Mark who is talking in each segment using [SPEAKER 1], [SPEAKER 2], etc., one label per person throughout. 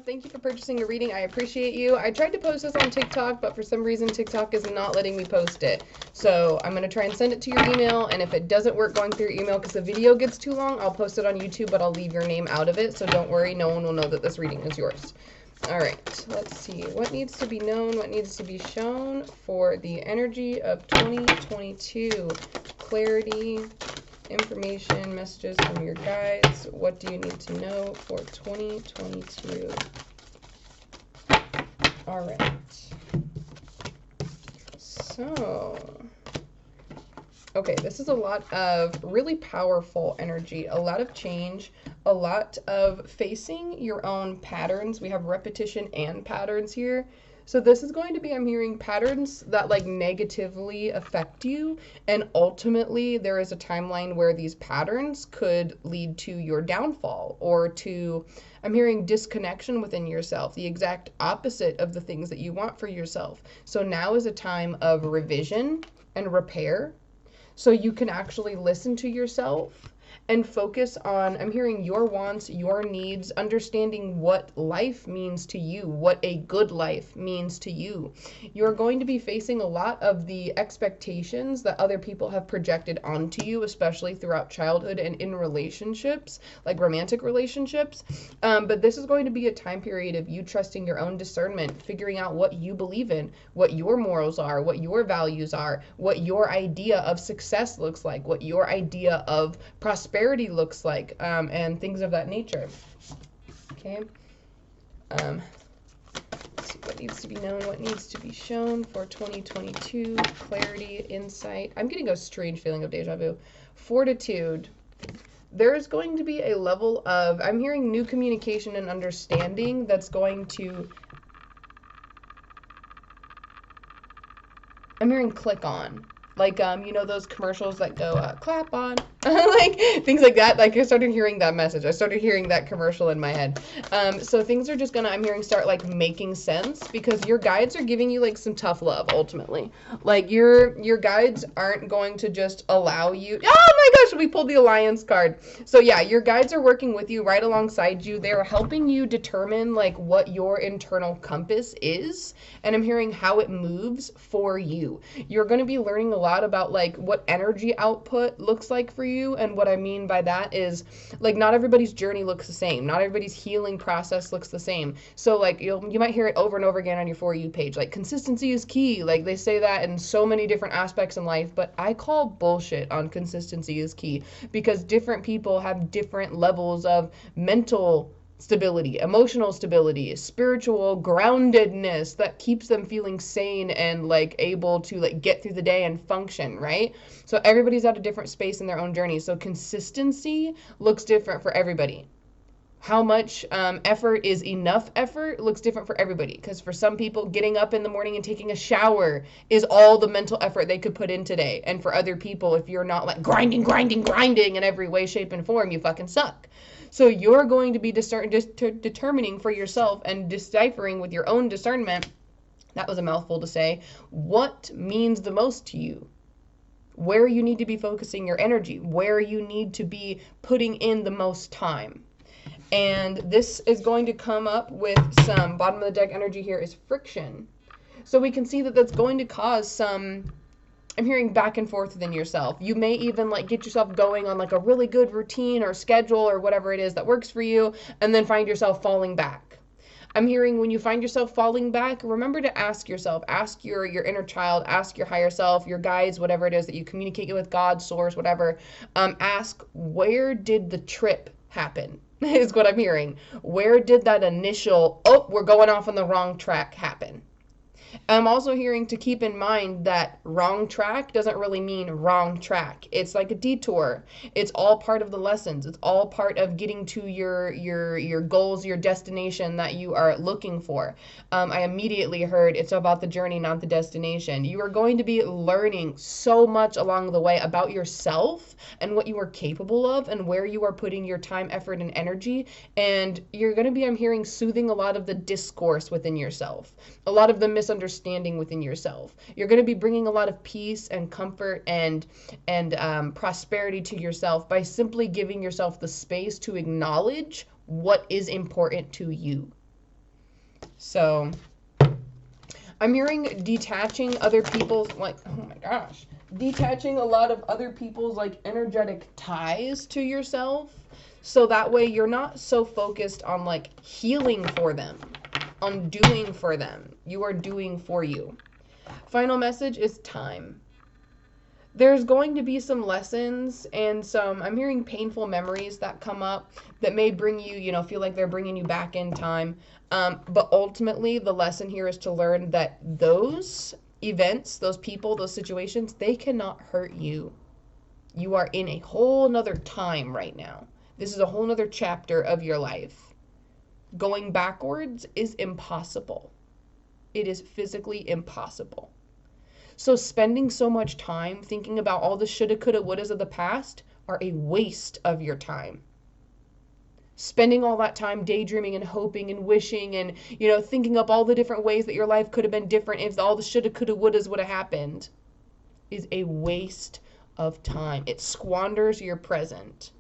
[SPEAKER 1] Thank you for purchasing a reading. I appreciate you. I tried to post this on TikTok, but for some reason TikTok is not letting me post it. So I'm going to try and send it to your email, and if it doesn't work going through your email because the video gets too long, I'll post it on YouTube, but I'll leave your name out of it, so don't worry, no one will know that this reading is yours. All right, let's see. What needs to be known, what needs to be shown for the energy of 2022? Clarity, information, messages from your guides. What do you need to know for 2022? All right. So, okay, this is a lot of really powerful energy, a lot of change, a lot of facing your own patterns. We have repetition and patterns here. So this is going to be, I'm hearing patterns that like negatively affect you, and ultimately there is a timeline where these patterns could lead to your downfall or to, I'm hearing disconnection within yourself, the exact opposite of the things that you want for yourself. So now is a time of revision and repair, so you can actually listen to yourself and focus on, I'm hearing your wants, your needs, understanding what life means to you, what a good life means to you. You're going to be facing a lot of the expectations that other people have projected onto you, especially throughout childhood and in relationships, like romantic relationships. But this is going to be a time period of you trusting your own discernment, figuring out what you believe in, what your morals are, what your values are, what your idea of success looks like, what your idea of prosperity looks like, and things of that nature. Okay. Let's see what needs to be known, what needs to be shown for 2022. Clarity, insight. I'm getting a strange feeling of deja vu. Fortitude. There's going to be a level of, I'm hearing new communication and understanding that's going to, I'm hearing click on. Like, you know, those commercials that go, clap on, like, things like that. Like, I started hearing that message. I started hearing that commercial in my head. So things are just gonna, I'm hearing, start, like, making sense, because your guides are giving you, like, some tough love, ultimately. Like, your guides aren't going to just allow you, oh my gosh, we pulled the Alliance card. So, yeah, your guides are working with you, right alongside you. They're helping you determine, like, what your internal compass is, and I'm hearing how it moves for you. You're gonna be learning a lot about like what energy output looks like for you, and what I mean by that is like not everybody's journey looks the same, not everybody's healing process looks the same. So like you might hear it over and over again on your For You page, like consistency is key. Like they say that in so many different aspects in life, but I call bullshit on consistency is key, because different people have different levels of mental stability, emotional stability, spiritual groundedness that keeps them feeling sane and like able to like get through the day and function, right? So everybody's at a different space in their own journey. So consistency looks different for everybody. How much effort is enough effort looks different for everybody, because for some people, getting up in the morning and taking a shower is all the mental effort they could put in today. And for other people, if you're not like grinding in every way, shape, and form, you fucking suck. So you're going to be determining for yourself and deciphering with your own discernment, that was a mouthful to say, what means the most to you, where you need to be focusing your energy, where you need to be putting in the most time. And this is going to come up with some bottom of the deck energy here is friction. So we can see that that's going to cause some, I'm hearing back and forth within yourself. You may even like get yourself going on like a really good routine or schedule or whatever it is that works for you, and then find yourself falling back. I'm hearing when you find yourself falling back, remember to ask yourself, ask your inner child, ask your higher self, your guides, whatever it is that you communicate with, God, source, whatever. Ask, where did the trip happen? Is what I'm hearing. Where did that initial, oh, we're going off on the wrong track happen? I'm also hearing to keep in mind that wrong track doesn't really mean wrong track. It's like a detour. It's all part of the lessons. It's all part of getting to your goals, your destination that you are looking for. I immediately heard it's about the journey, not the destination. You are going to be learning so much along the way about yourself and what you are capable of and where you are putting your time, effort, and energy. And you're going to be, I'm hearing, soothing a lot of the discourse within yourself, a lot of the misunderstanding within yourself. You're going to be bringing a lot of peace and comfort and prosperity to yourself by simply giving yourself the space to acknowledge what is important to you. So I'm hearing detaching other people's, like, oh my gosh, detaching a lot of other people's, like, energetic ties to yourself. So that way you're not so focused on, like, healing for them, on doing for them. You are doing for you. Final message is time. There's going to be some lessons and some, I'm hearing painful memories that come up that may bring you, feel like they're bringing you back in time. But ultimately, the lesson here is to learn that those events, those people, those situations, they cannot hurt you. You are in a whole nother time right now. This is a whole nother chapter of your life. Going backwards is impossible. It is physically impossible. So spending so much time thinking about all the shoulda, coulda, wouldas of the past are a waste of your time. Spending all that time daydreaming and hoping and wishing and, thinking up all the different ways that your life could have been different if all the shoulda, coulda, wouldas would have happened is a waste of time. It squanders your present.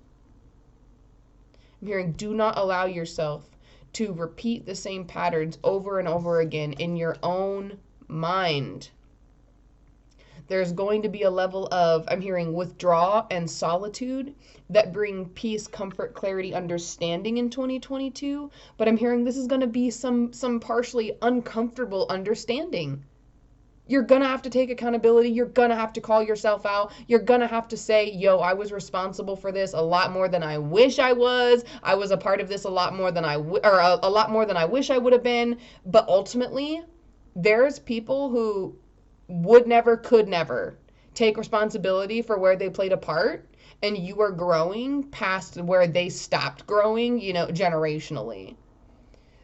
[SPEAKER 1] I'm hearing, do not allow yourself to repeat the same patterns over and over again in your own mind. There's going to be a level of, I'm hearing, withdrawal and solitude that bring peace, comfort, clarity, understanding in 2022. But I'm hearing this is going to be some partially uncomfortable understanding. You're going to have to take accountability. You're going to have to call yourself out. You're going to have to say, yo, I was responsible for this a lot more than I wish I was. I was a part of this a lot more than a lot more than I wish I would have been. But ultimately, there's people who would never, could never take responsibility for where they played a part, and you are growing past where they stopped growing, generationally.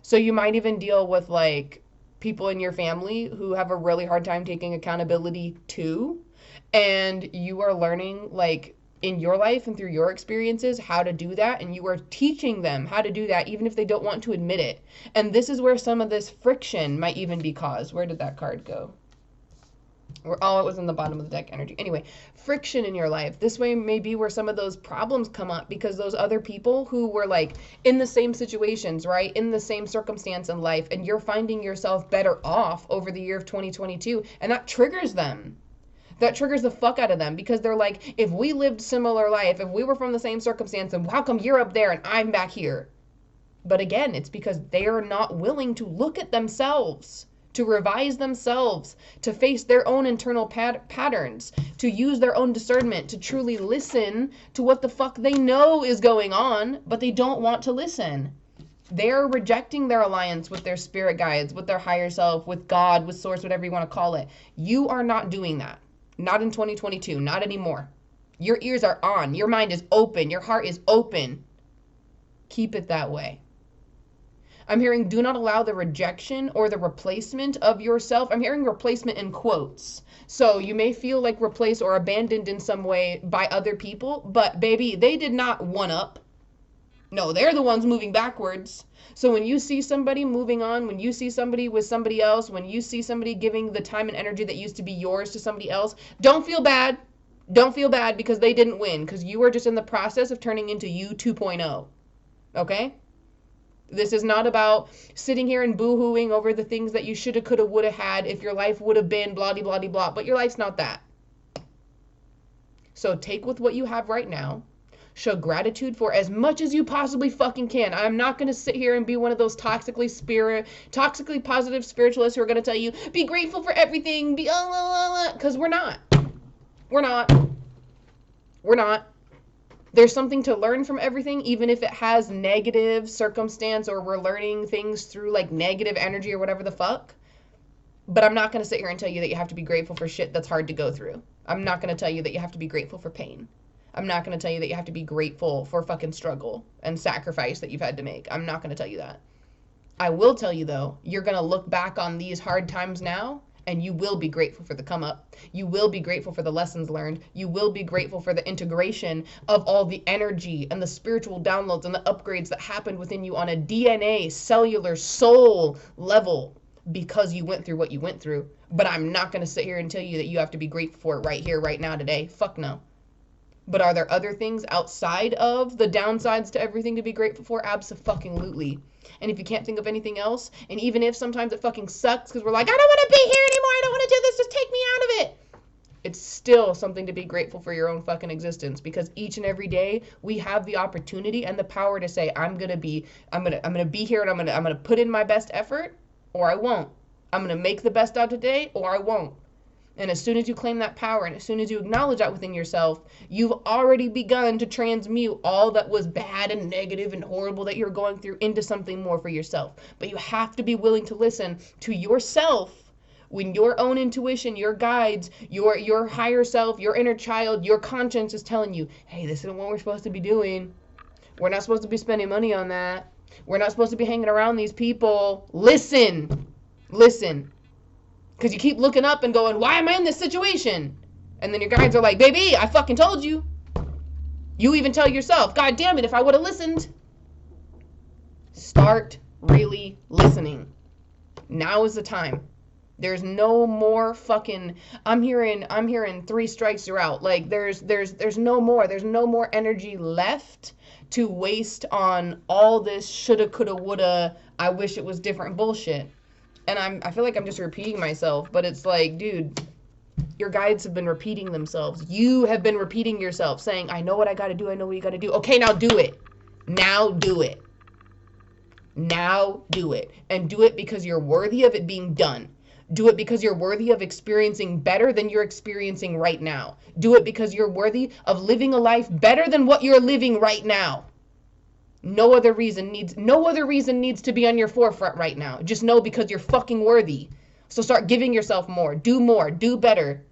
[SPEAKER 1] So you might even deal with, like, people in your family who have a really hard time taking accountability too, and you are learning, like, in your life and through your experiences how to do that, and you are teaching them how to do that even if they don't want to admit it. And this is where some of this friction might even be caused. Where did that card go? Oh, it was in the bottom of the deck, energy. Anyway, friction in your life. This way may be where some of those problems come up because those other people who were, like, in the same situations, right? In the same circumstance in life, and you're finding yourself better off over the year of 2022, and that triggers them. That triggers the fuck out of them because they're like, if we lived similar life, if we were from the same circumstance, then how come you're up there and I'm back here? But again, it's because they're not willing to look at themselves, to revise themselves, to face their own internal patterns, to use their own discernment, to truly listen to what the fuck they know is going on, but they don't want to listen. They're rejecting their alliance with their spirit guides, with their higher self, with God, with source, whatever you want to call it. You are not doing that. Not in 2022, not anymore. Your ears are on. Your mind is open. Your heart is open. Keep it that way. I'm hearing, do not allow the rejection or the replacement of yourself. I'm hearing replacement in quotes. So you may feel like replaced or abandoned in some way by other people, but baby, they did not one up. No, they're the ones moving backwards. So when you see somebody moving on, when you see somebody with somebody else, when you see somebody giving the time and energy that used to be yours to somebody else, don't feel bad. Don't feel bad because they didn't win, because you are just in the process of turning into you 2.0. Okay? This is not about sitting here and boo-hooing over the things that you shoulda, coulda, woulda had if your life would have been blah-de-blah-de-blah, but your life's not that. So take with what you have right now. Show gratitude for as much as you possibly fucking can. I'm not going to sit here and be one of those toxically positive spiritualists who are going to tell you, be grateful for everything, be because we're not. We're not. We're not. There's something to learn from everything, even if it has negative circumstance or we're learning things through, like, negative energy or whatever the fuck. But I'm not going to sit here and tell you that you have to be grateful for shit that's hard to go through. I'm not going to tell you that you have to be grateful for pain. I'm not going to tell you that you have to be grateful for fucking struggle and sacrifice that you've had to make. I'm not going to tell you that. I will tell you, though, you're going to look back on these hard times now, and you will be grateful for the come up. You will be grateful for the lessons learned. You will be grateful for the integration of all the energy and the spiritual downloads and the upgrades that happened within you on a DNA, cellular, soul level because you went through what you went through. But I'm not going to sit here and tell you that you have to be grateful for it right here, right now, today. Fuck no. But are there other things outside of the downsides to everything to be grateful for? Abso-fucking-lutely. And if you can't think of anything else, and even if sometimes it fucking sucks because we're like, I don't want to be here anymore, I don't want to do this, just take me out of it. It's still something to be grateful for your own fucking existence, because each and every day we have the opportunity and the power to say, I'm gonna be here, and I'm gonna put in my best effort, or I won't. I'm gonna make the best out of today, or I won't. And as soon as you claim that power, and as soon as you acknowledge that within yourself, you've already begun to transmute all that was bad and negative and horrible that you're going through into something more for yourself. But you have to be willing to listen to yourself when your own intuition, your guides, your higher self, your inner child, your conscience is telling you, hey, this isn't what we're supposed to be doing. We're not supposed to be spending money on that. We're not supposed to be hanging around these people. Listen. Listen. Because you keep looking up and going, why am I in this situation? And then your guides are like, baby, I fucking told you. You even tell yourself, God damn it, if I would have listened. Start really listening. Now is the time. There's no more fucking, I'm hearing 3 strikes you're out. Like there's no more energy left to waste on all this shoulda, coulda, woulda, I wish it was different bullshit. And I feel like I'm just repeating myself, but it's like, dude, your guides have been repeating themselves. You have been repeating yourself, saying, I know what I gotta do, I know what you gotta do. Okay, now do it. Now do it. Now do it. And do it because you're worthy of it being done. Do it because you're worthy of experiencing better than you're experiencing right now. Do it because you're worthy of living a life better than what you're living right now. No other reason needs to be on your forefront right now. Just know because you're fucking worthy. So start giving yourself more, do better.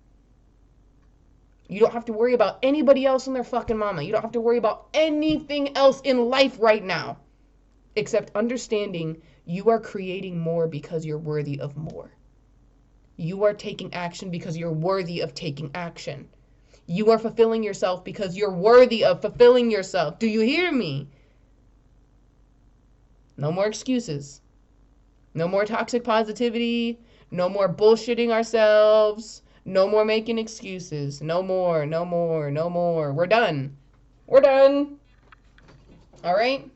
[SPEAKER 1] You don't have to worry about anybody else and their fucking mama. You don't have to worry about anything else in life right now, except understanding you are creating more because you're worthy of more. You are taking action because you're worthy of taking action. You are fulfilling yourself because you're worthy of fulfilling yourself. Do you hear me? No more excuses. No more toxic positivity. No more bullshitting ourselves. No more making excuses. No more, no more, no more. We're done. We're done. All right?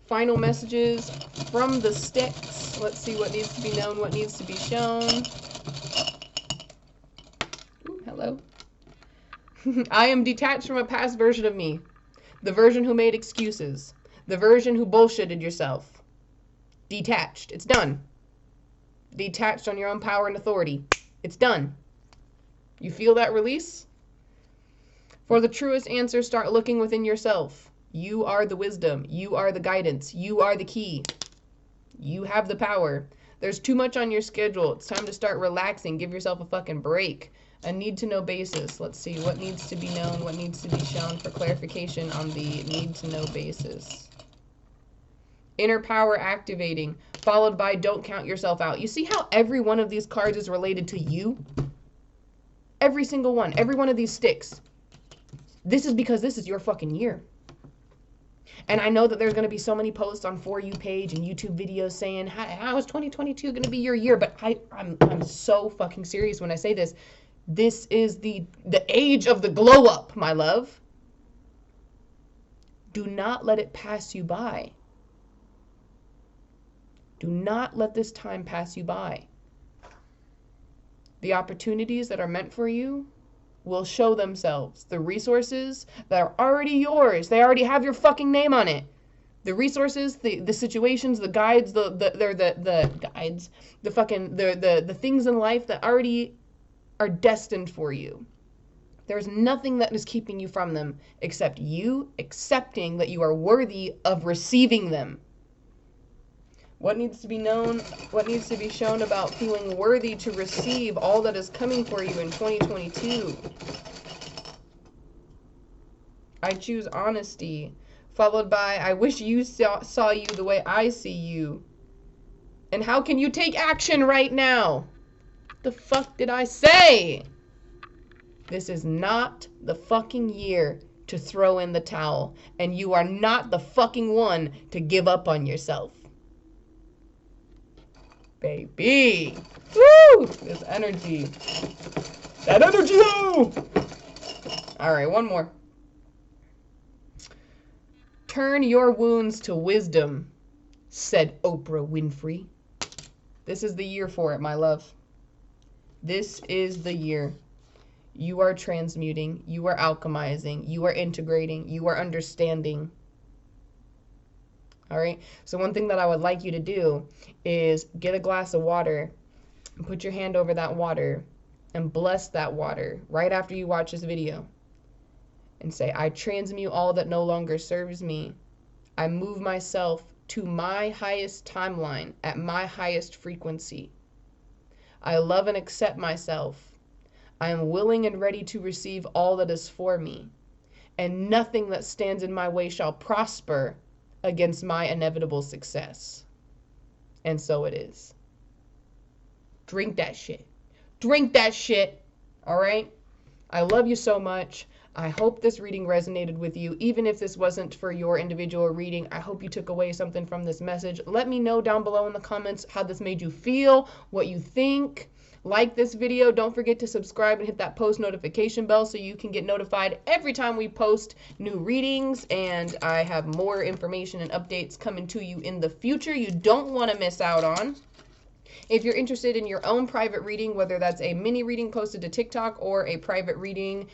[SPEAKER 1] Final messages from the sticks. Let's see what needs to be known, what needs to be shown. Ooh, hello. I am detached from a past version of me. The version who made excuses. The version who bullshitted yourself. Detached. It's done. Detached on your own power and authority. It's done. You feel that release? For the truest answer, start looking within yourself. You are the wisdom. You are the guidance. You are the key. You have the power. There's too much on your schedule. It's time to start relaxing. Give yourself a fucking break. A need-to-know basis. Let's see. What needs to be known? What needs to be shown for clarification on the need-to-know basis? Inner power activating, followed by don't count yourself out. You see how every one of these cards is related to you? Every single one. Every one of these sticks. This is because this is your fucking year. And I know that there's going to be so many posts on For You page and YouTube videos saying, how is 2022 going to be your year? But I'm so fucking serious when I say this. This is the age of the glow up, my love. Do not let it pass you by. Do not let this time pass you by. The opportunities that are meant for you will show themselves. The resources that are already yours, they already have your fucking name on it. The resources, the situations, the guides, the guides, the things in life that already are destined for you. There's nothing that is keeping you from them except you accepting that you are worthy of receiving them. What needs to be known? What needs to be shown about feeling worthy to receive all that is coming for you in 2022? I choose honesty, followed by I wish you saw you the way I see you. And how can you take action right now? The fuck did I say? This is not the fucking year to throw in the towel, and you are not the fucking one to give up on yourself. Baby. Woo! This energy. That energy, though! All right, one more. Turn your wounds to wisdom, said Oprah Winfrey. This is the year for it, my love. This is the year. You are transmuting, you are alchemizing, you are integrating, you are understanding. All right. So one thing that I would like you to do is get a glass of water and put your hand over that water and bless that water right after you watch this video and say, I transmute all that no longer serves me. I move myself to my highest timeline at my highest frequency. I love and accept myself. I am willing and ready to receive all that is for me, and nothing that stands in my way shall prosper against my inevitable success. And so it is. Drink that shit. Drink that shit. All right? I love you so much. I hope this reading resonated with you. Even if this wasn't for your individual reading, I hope you took away something from this message. Let me know down below in the comments how this made you feel, what you think. Like this video. Don't forget to subscribe and hit that post notification bell so you can get notified every time we post new readings, and I have more information and updates coming to you in the future you don't want to miss out on. If you're interested in your own private reading, whether that's a mini reading posted to TikTok or a private reading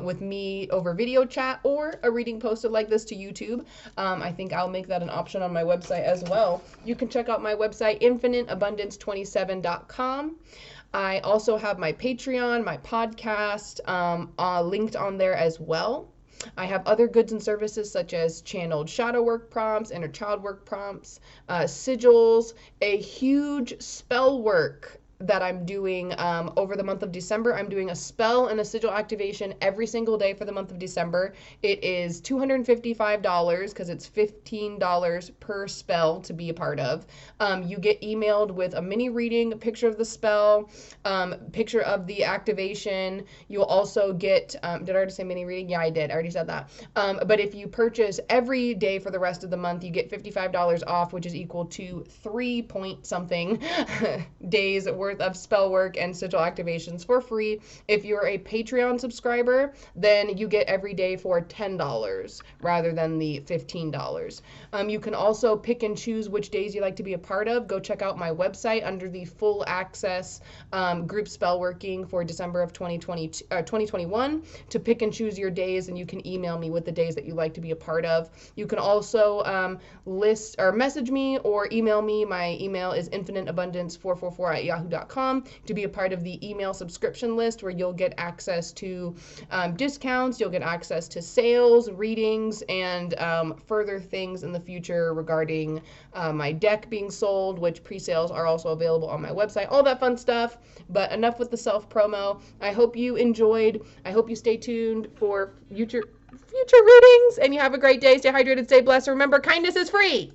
[SPEAKER 1] with me over video chat, or a reading posted like this to YouTube, I think I'll make that an option on my website as well. You can check out my website, infiniteabundance27.com. I also have my Patreon, my podcast linked on there as well. I have other goods and services such as channeled shadow work prompts, inner child work prompts, sigils, a huge spell work that I'm doing over the month of December. I'm doing a spell and a sigil activation every single day for the month of December. It is $255 because it's $15 per spell to be a part of. You get emailed with a mini reading, a picture of the spell, picture of the activation. You'll also get, did I already say mini reading? Yeah, I did. I already said that. But if you purchase every day for the rest of the month, you get $55 off, which is equal to 3 point something days worth of spell work and sigil activations for free. If you're a Patreon subscriber, then you get every day for $10 rather than the $15. You can also pick and choose which days you like to be a part of. Go check out my website under the full access group spell working for December of 2021 to pick and choose your days, and you can email me with the days that you like to be a part of. You can also list or message me or email me. My email is infiniteabundance444@yahoo.com to be a part of the email subscription list, where you'll get access to discounts, you'll get access to sales, readings, and further things in the future regarding my deck being sold, which pre-sales are also available on my website, all that fun stuff. But enough with the self-promo. I hope you enjoyed. I hope you stay tuned for future readings, and you have a great day. Stay hydrated, stay blessed. Remember, kindness is free.